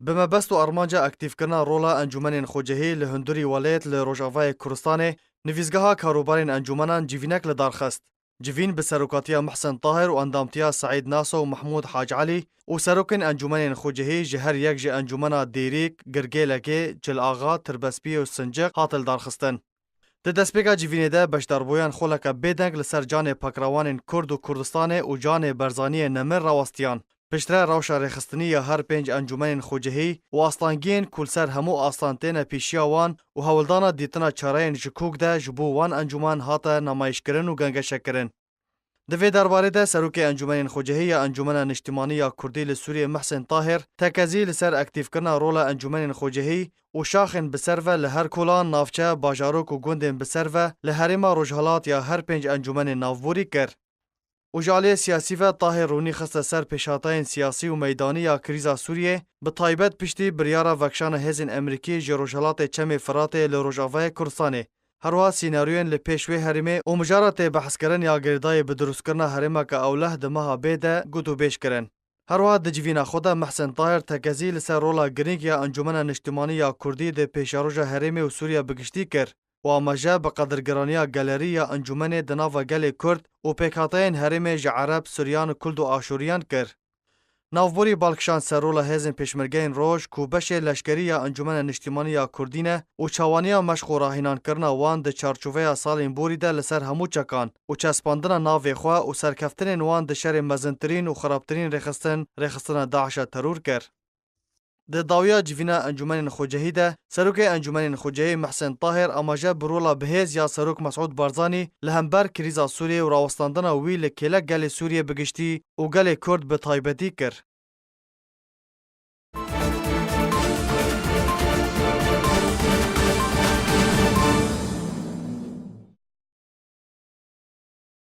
بمبست و ارمانجا اکتیفکرنا رولا انجمنین خوجهی لهندوری ولایت لروجاوای کوردستان نویزگاها کاروبارین انجمنان جیوینک لدارخست. جیوین به سروکاتیا محسن طاهر و اندامتیا سعید ناسو و محمود حاج علی و سروکن انجمنین خوجهی جهر یک جه انجمنا دیریک، گرگیلگی، جل آغا، تربسپی و سنجق هاتل دارخستن. د دسپیکا جیوینه ده بشداربویان خولکا بیدنگ لسر جان پاکراوانین کرد و کردستان و جان برزانی نمر راوستیان. پشتره روشا رخستنی یا هر پنج انجمن خوجهی و آستانگین کل سر همو آستانتین پیشیا وان و هولدانا دیتنا چارین جکوک ده جبو وان انجمن هاتا نمایش کرن و گنگشه کرن. دوی درباره ده سروک انجمن خوجهی یا انجمن نشتمانی یا کردی لسوری محسن طاهر تکزی لسر اکتیف کرنا رول انجمن خوجهی و شاخن بسرو لهر کلان نافچه باجاروک و گندن بسرو لهرما روجهالات یا هر پنج انجمن نافوری کر. و جالی سیاسی و طاهر رونی خسته سر پیشاتین سیاسی و میدانی یا کریزا سوریه به طایبت پشتی بریارا وکشان هزین امریکی جروجهالات چم فرات لروجاوای کردستانه. هروا سیناریوین لپیشوی هرمه و مجارات بحث کرن یا گردای بدرست کرنا هرمه که اوله دمها بیده گوتو بیش کرن. هروا دجوینا خدا محسن طاهر تکزی لسر رولا گرینگ یا انجمن نشتمانی یا کردی ده پیشاروجا هرمه و سوریا بگشتی کر. و آماجه بقدر گرانیا گالری یا انجمن دناوا گل کرد و پیکاتین هرم عرب سوریان و کلد و آشوریان کر. نافبوری بالکشان سرولا هزن پیشمرگین روش کوبش لشکری یا انجمن نشتیمانی یا کردینه و چوانیا مشق و راهینان کرنا وان ده چارچوبه سالین بوری ده لسر همو چکان و چسپاندن ناوی خواه و سرکفتن وان ده شر مزنترین و خرابترین رخصتن داعش ترور کر. د داویا جوینا انجمن خوجهی ده سروک انجمن خوجهی محسن طاهر اماجه برولا بهز یا سروک مسعود بارزانی لهمبر کریزا سوریه و راوستاندن وی لکیله گل سوریه بگشتی و گل کرد به تایبتی کر.